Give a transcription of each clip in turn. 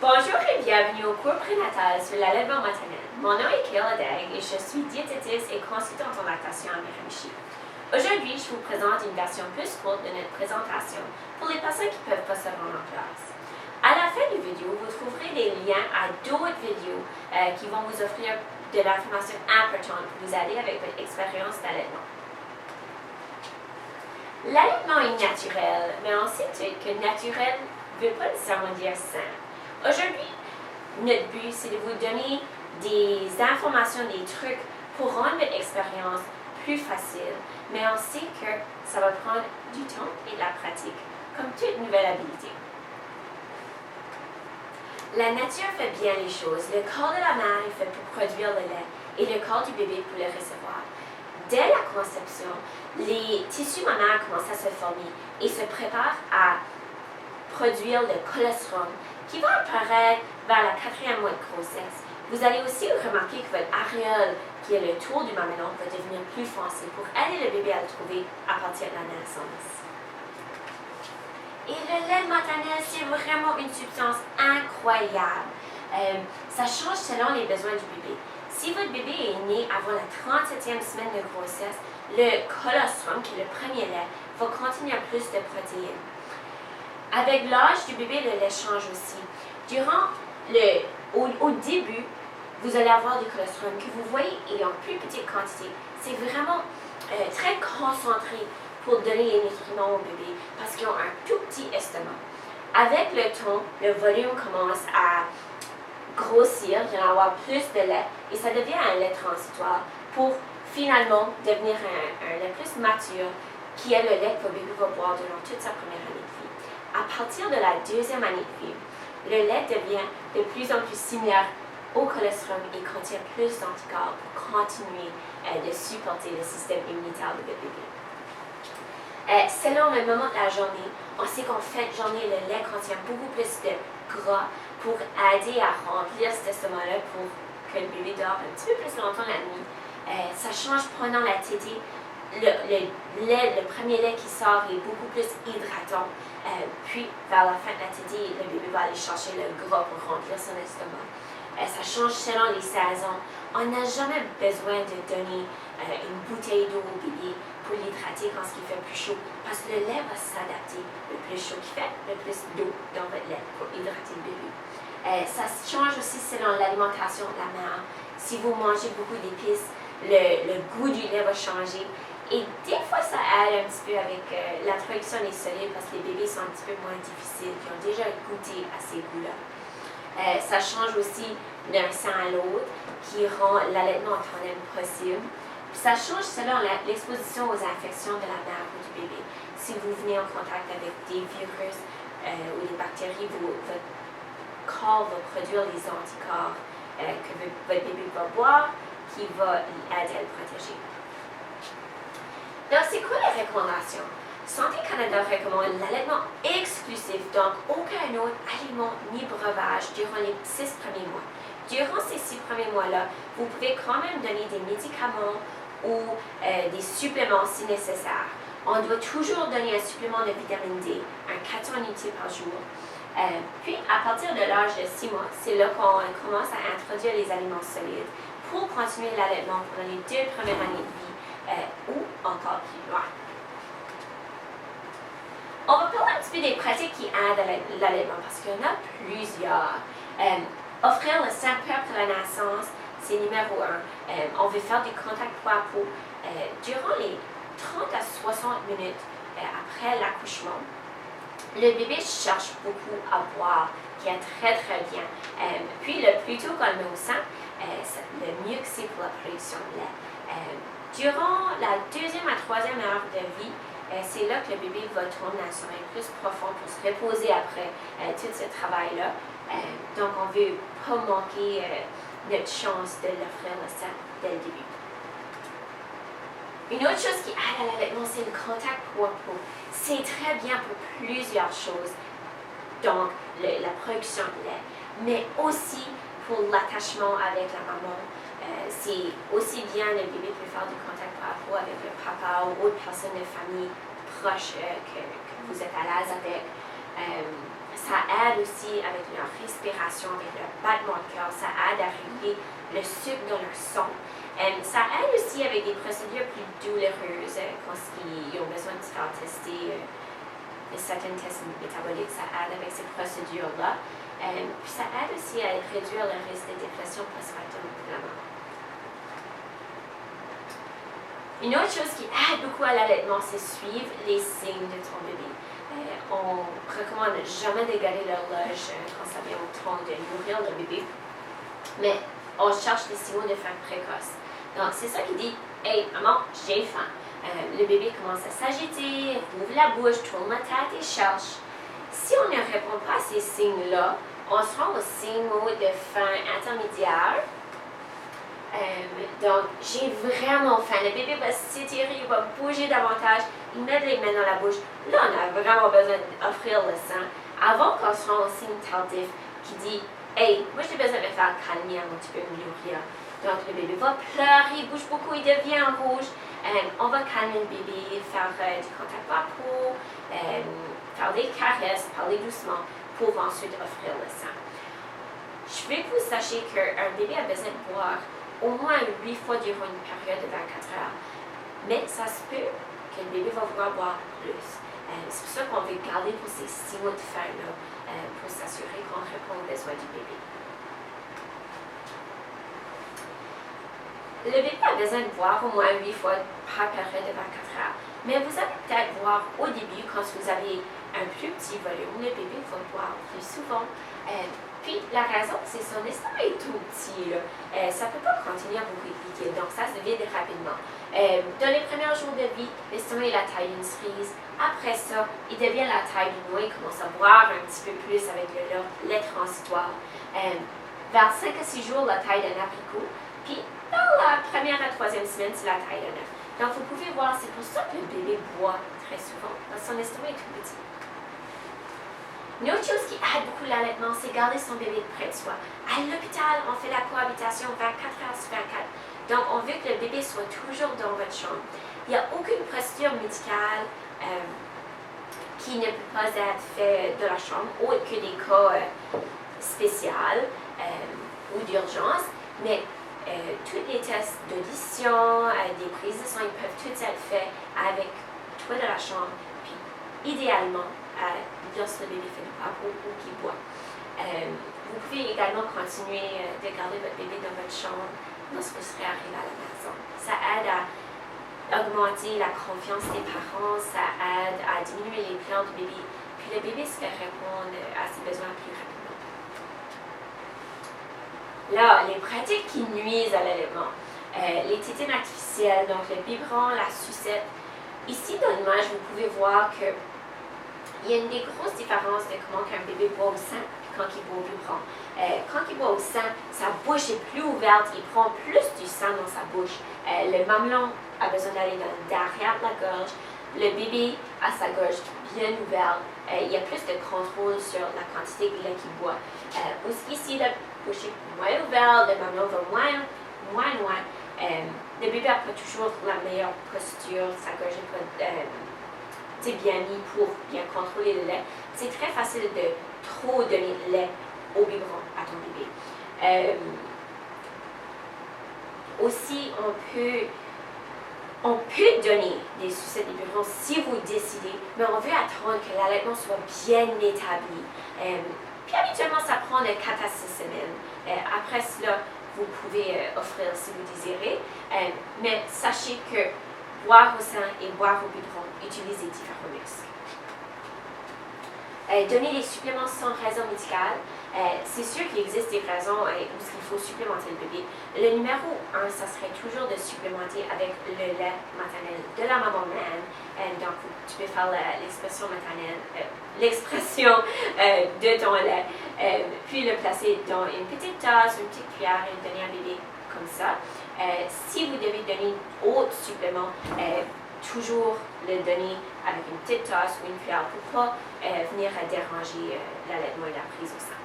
Bonjour et bienvenue au cours prénatal sur l'allaitement maternel. Mon nom est Kayla Degg et je suis diététiste et consultante en lactation à Miramichi. Aujourd'hui, je vous présente une version plus courte de notre présentation pour les personnes qui ne peuvent pas se rendre en classe. À la fin du vidéo, vous trouverez des liens à d'autres vidéos qui vont vous offrir de l'information importante pour vous aider avec votre expérience d'allaitement. L'allaitement est naturel, mais on sait que naturel ne veut pas nécessairement dire sain. Aujourd'hui, notre but, c'est de vous donner des informations, des trucs pour rendre votre expérience plus facile, mais on sait que ça va prendre du temps et de la pratique, comme toute nouvelle habilité. La nature fait bien les choses. Le corps de la mère est fait pour produire le lait et le corps du bébé pour le recevoir. Dès la conception, les tissus mammaires commencent à se former et se préparent à produire le colostrum qui va apparaître vers la 4e mois de grossesse. Vous allez aussi remarquer que votre aréole, qui est le tour du mamelon, va devenir plus foncé pour aider le bébé à le trouver à partir de la naissance. Et le lait maternel, c'est vraiment une substance incroyable. Ça change selon les besoins du bébé. Si votre bébé est né avant la 37e semaine de grossesse, le colostrum, qui est le premier lait, va contenir plus de protéines. Avec l'âge du bébé, le lait change aussi. Au début, vous allez avoir du colostrum que vous voyez et en plus petite quantité. C'est vraiment très concentré pour donner les nutriments au bébé parce qu'ils ont un tout petit estomac. Avec le temps, le volume commence à grossir, il va y avoir plus de lait et ça devient un lait transitoire pour finalement devenir un lait plus mature qui est le lait que votre bébé va boire durant toute sa première année de vie. À partir de la 2e année de vie, le lait devient de plus en plus similaire au colostrum et contient plus d'anticorps pour continuer de supporter le système immunitaire de votre bébé. Selon le moment de la journée, on sait qu'en fin de journée, le lait contient beaucoup plus de gras pour aider à remplir cet estomac-là pour que le bébé dort un petit peu plus longtemps la nuit. Ça change pendant la tétée. Le premier lait qui sort est beaucoup plus hydratant. Puis, vers la fin de la tétée, le bébé va aller chercher le gras pour remplir son estomac. Ça change selon les saisons. On n'a jamais besoin de donner une bouteille d'eau au bébé pour l'hydrater quand il fait plus chaud, parce que le lait va s'adapter. Le plus chaud qu'il fait, le plus d'eau dans votre lait pour hydrater le bébé. Ça change aussi selon l'alimentation de la mère. Si vous mangez beaucoup d'épices, le goût du lait va changer. Et des fois, ça aide un petit peu avec l'introduction des solides parce que les bébés sont un petit peu moins difficiles, qui ont déjà goûté à ces goûts-là. Ça change aussi d'un sein à l'autre, qui rend l'allaitement en tandem possible. Puis ça change selon l'exposition aux infections de la mère ou du bébé. Si vous venez en contact avec des virus ou des bactéries, votre corps va produire les anticorps que votre bébé va boire, qui va aider à le protéger. Donc, c'est quoi les recommandations? Santé Canada recommande l'allaitement exclusif, donc aucun autre aliment ni breuvage durant les 6 premiers mois. Durant ces 6 premiers mois-là, vous pouvez quand même donner des médicaments ou des suppléments si nécessaire. On doit toujours donner un supplément de vitamine D, un 400 unités par jour. Puis, à partir de l'âge de 6 mois, c'est là qu'on commence à introduire les aliments solides pour continuer l'allaitement pendant les 2 premières années de vie ou encore plus loin. On va parler un petit peu des pratiques qui aident à l'allaitement parce qu'il y en a plusieurs. Offrir le sein peu après la naissance, c'est numéro 1. On veut faire du contact peau à peau durant les 30 à 60 minutes après l'accouchement. Le bébé cherche beaucoup à boire, qui est très très bien. Puis le plus tôt qu'on le met au sein, le mieux que c'est pour la production de lait. Durant la 2e à 3e heure de vie, c'est là que le bébé va tourner dans un sommeil plus profond pour se reposer après tout ce travail-là. Donc, on ne veut pas manquer notre chance de l'offrir le sein dès le début. Une autre chose qui aide à l'allaitement, c'est le contact peau à peau. C'est très bien pour plusieurs choses, donc la production de lait, mais aussi pour l'attachement avec la maman. C'est aussi bien, le bébé peut faire du contact peau à peau avec le papa ou autre personne de famille proche que vous êtes à l'aise avec. Ça aide aussi avec leur respiration, avec leur battement de cœur. Ça aide à réguler le sucre dans leur sang. Ça aide aussi avec des procédures plus douloureuses quand ils ont besoin de se faire tester certains tests métaboliques. Ça aide avec ces procédures-là. Puis ça aide aussi à réduire le risque de dépression postpartum, vraiment. Une autre chose qui aide beaucoup à l'allaitement, c'est suivre les signes de ton bébé. On recommande jamais de garder l'horloge quand ça vient au temps de nourrir le bébé, mais on cherche les signaux de faim précoce. Donc, c'est ça qui dit « Hey, maman, j'ai faim ». Le bébé commence à s'agiter, ouvre la bouche, tourne la tête et cherche. Si on ne répond pas à ces signes-là, on se rend aux signaux de faim intermédiaire. Donc, j'ai vraiment faim. Le bébé va s'étirer, il va bouger davantage, il met les mains dans la bouche. Là, on a vraiment besoin d'offrir le sein avant qu'on se rende au signe tardif qui dit « Hey, moi j'ai besoin de me faire calmer avant que tu peux me nourrir ». Donc, le bébé va pleurer, il bouge beaucoup, il devient rouge. On va calmer le bébé, faire du contact par peau, faire des caresses, parler doucement pour ensuite offrir le sein. Je veux que vous sachiez qu'un bébé a besoin de boire au moins 8 fois durant une période de 24 heures. Mais ça se peut que le bébé va vouloir boire plus. C'est pour ça qu'on veut garder pour ces signaux de faim-là, pour s'assurer qu'on répond aux besoins du bébé. Le bébé a besoin de boire au moins 8 fois par période de 24 heures. Mais vous allez peut-être voir au début, quand vous avez un plus petit volume, le bébé va boire plus souvent. Puis la raison, c'est son estomac est tout petit. Ça ne peut pas contenir beaucoup de liquide, donc ça se vide rapidement. Dans les premiers jours de vie, l'estomac est la taille d'une cerise. Après ça, il devient la taille d'une noix, il commence à boire un petit peu plus avec le lait transitoire. Vers 5 à 6 jours, la taille d'un abricot. Puis dans la première à troisième semaine, c'est la taille d'un œuf. Donc vous pouvez voir, c'est pour ça que le bébé boit très souvent, parce que son estomac est tout petit. Une autre chose qui aide beaucoup l'allaitement, c'est garder son bébé près de soi. À l'hôpital, on fait la cohabitation 24 heures sur 24. Donc, on veut que le bébé soit toujours dans votre chambre. Il n'y a aucune procédure médicale qui ne peut pas être faite de la chambre, autre que des cas spéciaux ou d'urgence. Mais tous les tests d'audition, des prises de sang, ils peuvent tous être faits avec toi de la chambre. Puis, idéalement, lorsque le bébé fait du papa ou qu'il boit. Vous pouvez également continuer de garder votre bébé dans votre chambre lorsque vous serez arrivé à la maison. Ça aide à augmenter la confiance des parents, ça aide à diminuer les pleurs du bébé, puis le bébé se fait répondre à ses besoins plus rapidement. Là, les pratiques qui nuisent à l'allaitement. Les tétines artificielles, donc le biberon, la sucette. Ici, dans l'image, vous pouvez voir que il y a une des grosses différences de comment un bébé boit au sein et quand il boit au biberon. Quand il boit au sein, sa bouche est plus ouverte, il prend plus du sang dans sa bouche. Le mamelon a besoin d'aller dans derrière la gorge. Le bébé a sa gorge bien ouverte. Il y a plus de contrôle sur la quantité de lait qu'il boit. Ici, la bouche est moins ouverte, le mamelon va moins loin. Le bébé n'a pas toujours la meilleure posture, sa gorge n'est pas bien mis pour bien contrôler le lait. C'est très facile de trop donner de lait au biberon à ton bébé. Aussi, on peut donner des sucettes et biberons si vous décidez, mais on veut attendre que l'allaitement soit bien établi. Puis habituellement, ça prend de 4 à 6 semaines. Après cela, vous pouvez offrir si vous désirez. Mais sachez que boire au sein et boire au biberon utilisent différents risques. Donner des suppléments sans raison médicale. C'est sûr qu'il existe des raisons où il faut supplémenter le bébé. Le numéro 1, ça serait toujours de supplémenter avec le lait maternel de la maman-mère. Donc, tu peux faire l'expression maternelle, de ton lait, puis le placer dans une petite tasse, une petite cuillère et le donner à bébé comme ça. Si vous devez donner autre supplément, toujours le donner avec une petite tasse ou une cuillère pour ne pas venir à déranger l'allaitement et la prise au sein.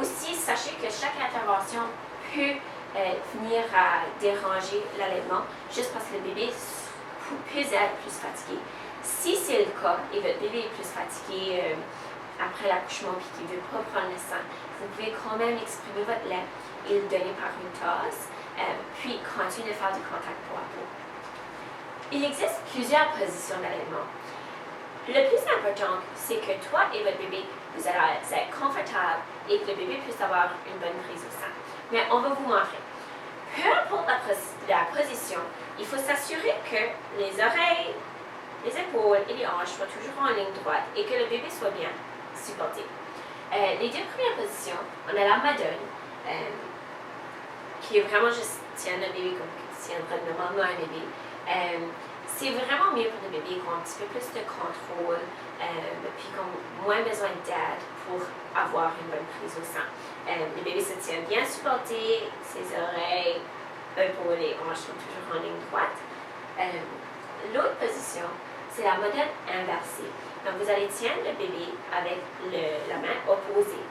Aussi, sachez que chaque intervention peut venir à déranger l'allaitement juste parce que le bébé peut être plus fatigué. Si c'est le cas et votre bébé est plus fatigué après l'accouchement et qu'il ne veut pas prendre le sein, vous pouvez quand même exprimer votre lait et le donner par une tasse, puis continuer de faire du contact peau à peau. Il existe plusieurs positions d'allaitement. Le plus important, c'est que toi et votre bébé, vous allez être confortables et que le bébé puisse avoir une bonne prise au sein. Mais on va vous montrer. Peu importe la position, il faut s'assurer que les oreilles, les épaules et les hanches soient toujours en ligne droite et que le bébé soit bien supporté. Les deux premières positions, on a la Madone, qui est vraiment juste tient le bébé comme si on tiendrait normalement un bébé. C'est vraiment mieux pour le bébé qui ont un petit peu plus de contrôle, puis qui ont moins besoin d'aide pour avoir une bonne prise au sein. Le bébé se tient bien supporté, ses oreilles, épaules et hanches sont toujours en ligne droite. L'autre position, c'est la Madone inversée. Donc, vous allez tenir le bébé avec la main opposée.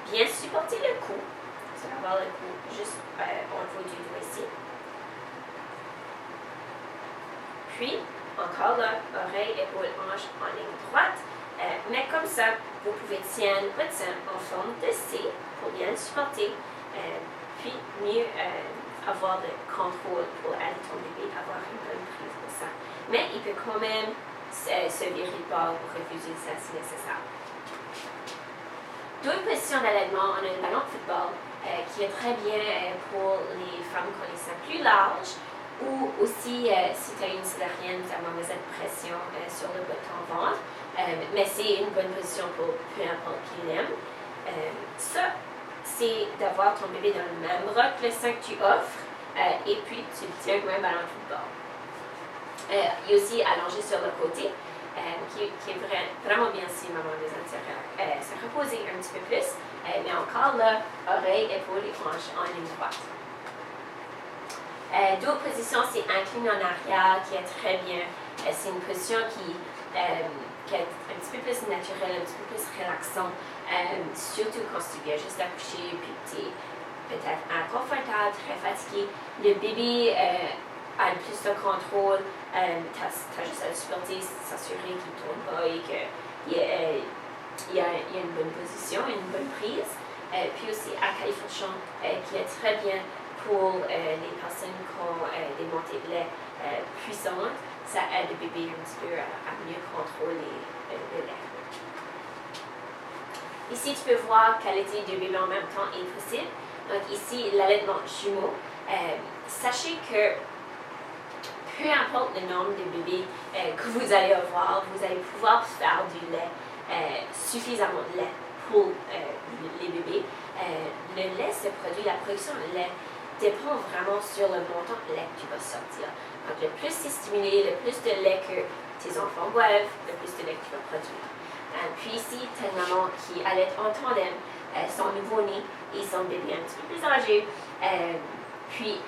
Bien supporter le cou. Vous allez avoir le cou juste au niveau du doigt ici. Puis, encore là, oreille, épaule, hanche en ligne droite. Mais comme ça, vous pouvez tenir votre sein en forme de C pour bien le supporter. Puis, mieux avoir le contrôle pour aider ton bébé à avoir une bonne prise au sein. Mais il peut quand même se virer de bord ou refuser le sein si nécessaire. D'autres positions d'allaitement, on a le ballon de football qui est très bien pour les femmes qui ont les seins plus larges ou aussi si tu as une césarienne, tu as moins besoin de pression sur le bas de ton ventre. Mais c'est une bonne position pour peu importe qui l'aime. Ça, c'est d'avoir ton bébé dans le même bras que le sein que tu offres et puis tu le tiens comme un ballon de football. Il y a aussi allongé sur le côté, qui est vraiment bien si maman a besoin de se reposer un petit peu plus. Mais encore là, oreille, épaule et hanche en ligne droite. D'autres positions, c'est incliné en arrière, qui est très bien. C'est une position qui est un petit peu plus naturelle, un petit peu plus relaxante, surtout quand tu viens juste d'accoucher, puis tu es peut-être inconfortable, très fatigué. Le bébé a le plus de contrôle, tu as juste à le supporter, s'assurer qu'il ne tourne pas et qu'il y a une bonne position, une bonne prise. Puis aussi à califourchon, qui est très bien pour les personnes qui ont des montées de lait puissantes. Ça aide le bébé un petit peu à mieux contrôler le lait. Ici, tu peux voir qu'allaiter deux bébés en même temps est possible. Donc ici, l'allaitement jumeau. Sachez que peu importe le nombre de bébés que vous allez avoir, vous allez pouvoir faire du lait, suffisamment de lait pour les bébés. Le lait se produit, la production de lait dépend vraiment sur le montant de lait que tu vas sortir. Donc le plus c'est stimulé, le plus de lait que tes enfants boivent, le plus de lait que tu vas produire. Puis ici, tu as une maman qui allait en tandem, son nouveau-né et son bébé un petit peu plus âgé. Puis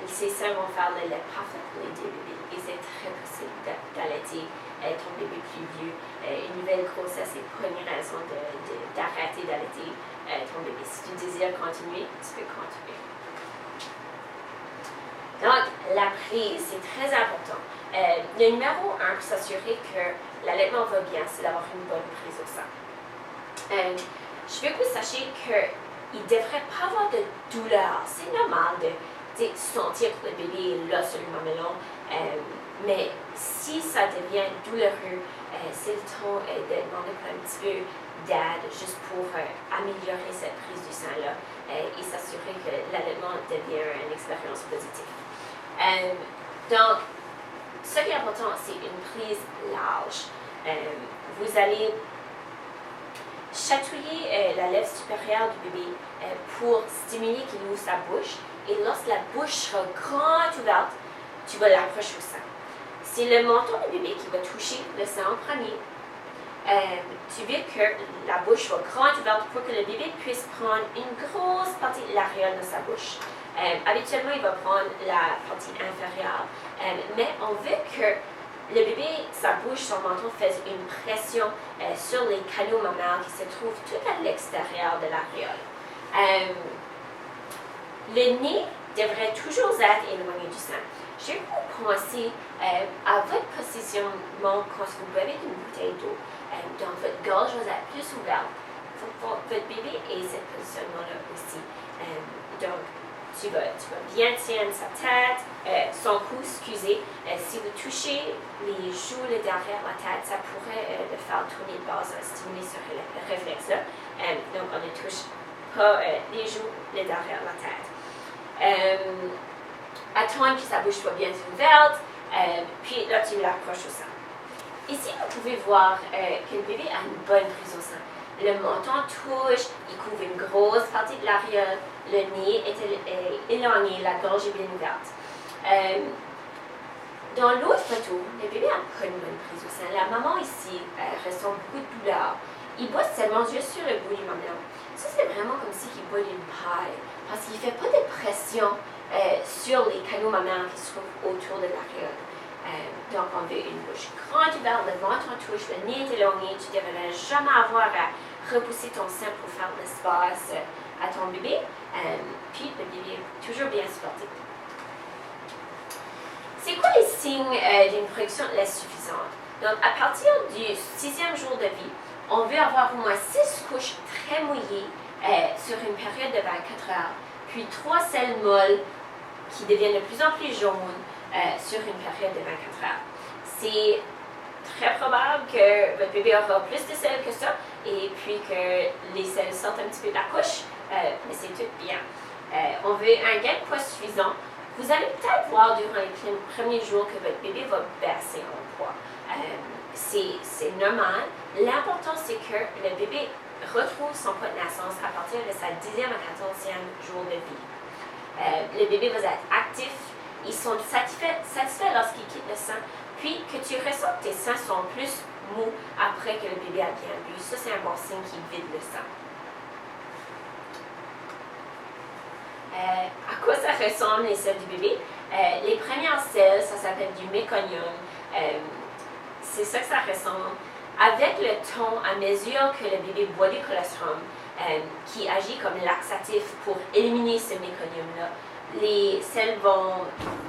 ces seins vont faire le lait parfait pour les deux bébés. Et c'est très possible d'allaiter ton bébé plus vieux. Une nouvelle grossesse est pas une raison d'arrêter d'allaiter ton bébé. Si tu désires continuer, tu peux continuer. Donc, la prise, c'est très important. Le numéro 1 pour s'assurer que l'allaitement va bien, c'est d'avoir une bonne prise au sein. Je veux que vous sachiez qu'il ne devrait pas avoir de douleur. C'est normal de sentir que le bébé est là sur le mamelon. Mais si ça devient douloureux, c'est le temps de demander un petit peu d'aide juste pour améliorer cette prise du sein-là et s'assurer que l'allaitement devient une expérience positive. Donc, ce qui est important, c'est une prise large. Vous allez chatouiller la lèvre supérieure du bébé pour stimuler qu'il ouvre sa bouche. Et lorsque la bouche sera grande ouverte, tu vas l'approcher au sein. C'est le menton du bébé qui va toucher le sein en premier. Tu veux que la bouche soit grande ouverte pour que le bébé puisse prendre une grosse partie de l'aréole de sa bouche. Habituellement, il va prendre la partie inférieure, mais on veut que le bébé, sa bouche, son menton fasse une pression sur les canaux mammaires qui se trouvent tout à l'extérieur de l'aréole. Le nez devrait toujours être éloigné du sein. je vais vous penser à votre positionnement quand vous buvez une bouteille d'eau. Donc, votre gorge va être plus ouverte. Votre bébé ait ce positionnement-là aussi. Donc, tu vas bien tenir sa tête, son cou, excusez. Si vous touchez les joues, le derrière la tête, ça pourrait le faire tourner de base, stimuler ce réflexe-là. Donc, on ne touche pas les joues, le derrière la tête. Attendre que sa bouche soit bien ouverte, puis là, tu l'approches au sein. Ici, vous pouvez voir que le bébé a une bonne prise au sein. Le menton touche, il couvre une grosse partie de l'arrière, le nez est éloigné, la gorge est bien ouverte. Dans l'autre photo, le bébé n'a pas une bonne prise au sein. La maman ici ressent beaucoup de douleur. Il boit seulement juste sur le bout du mamelon. Ça, c'est vraiment comme si il boit d'une paille, parce qu'il ne fait pas de pression sur les canaux mammaires qui se trouvent autour de l'arrière. Donc, on veut une bouche grande ouverte, le menton touche, le nez est éloigné. Tu ne devrais jamais avoir à repousser ton sein pour faire de l'espace à ton bébé. Puis, le bébé est toujours bien supporté. C'est quoi les signes d'une production de lait suffisante? Donc, à partir du 6e jour de vie, on veut avoir au moins 6 couches très mouillées sur une période de 24 heures, puis 3 selles molles qui deviennent de plus en plus jaunes sur une période de 24 heures. C'est très probable que votre bébé aura plus de selles que ça, et puis que les selles sortent un petit peu de la couche, mais c'est tout bien. On veut un gain de poids suffisant. Vous allez peut-être voir durant les premiers jours que votre bébé va baisser en poids. C'est normal. L'important, c'est que le bébé retrouve son poids de naissance à partir de sa 10e à 14e jour de vie. Le bébé va être actif. Ils sont satisfaits lorsqu'ils quittent le sein. Puis que tu ressens que tes seins sont plus mous après que le bébé a bien bu. Ça, c'est un bon signe qu'il vide le sein. À quoi ça ressemble les selles du bébé? Les premières selles, ça s'appelle du méconium. C'est ça que ça ressemble. Avec le temps, à mesure que le bébé boit du colostrum, qui agit comme laxatif pour éliminer ce méconium-là, les selles vont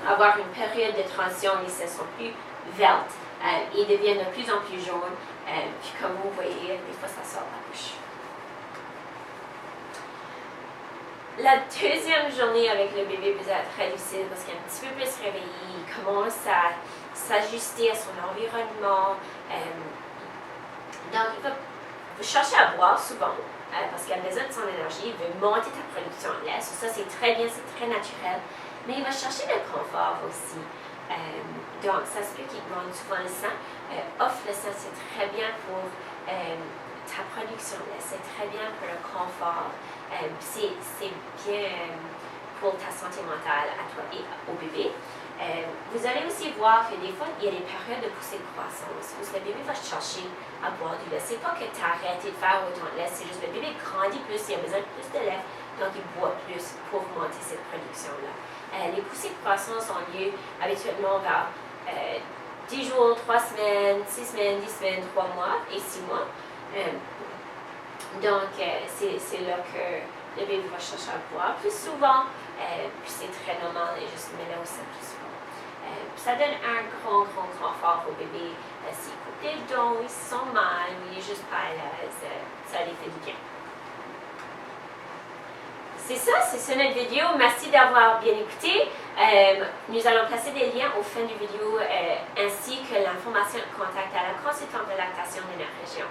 avoir une période de transition, les selles sont plus vertes et deviennent de plus en plus jaunes. Puis comme vous voyez, des fois ça sort de la bouche. La deuxième journée avec le bébé peut être très difficile parce qu'il est un petit peu plus réveillé, il commence à s'ajuster à son environnement. Donc, il va chercher à boire souvent parce qu'il a besoin de son énergie, il veut monter ta production de lait. Ça, c'est très bien, c'est très naturel. Mais il va chercher le confort aussi. Donc, ça se peut qu'il demande souvent le sein. Offre le sein, c'est très bien pour ta production de lait, c'est très bien pour le confort. C'est bien pour ta santé mentale à toi et au bébé. Vous allez aussi voir que des fois, il y a des périodes de poussée de croissance où le bébé va chercher à boire du lait. C'est pas que tu as arrêté de faire autant de lait, c'est juste que le bébé grandit plus, il a besoin de plus de lait, donc il boit plus pour augmenter cette production-là. Les poussées de croissance ont lieu habituellement vers 10 jours, 3 semaines, 6 semaines, 10 semaines, 3 mois et 6 mois. Donc, c'est là que le bébé va chercher à boire plus souvent, puis c'est très normal et juste mettre au sein plus souvent. Ça donne un grand confort au bébé. S'il coupe les dents, ils se sentent mal, ou il est juste pas à l'aise, ça les fait du bien. C'est ça, c'est notre vidéo. Merci d'avoir bien écouté. Nous allons placer des liens au fin du vidéo ainsi que l'information de contact à la consultante de lactation de notre région.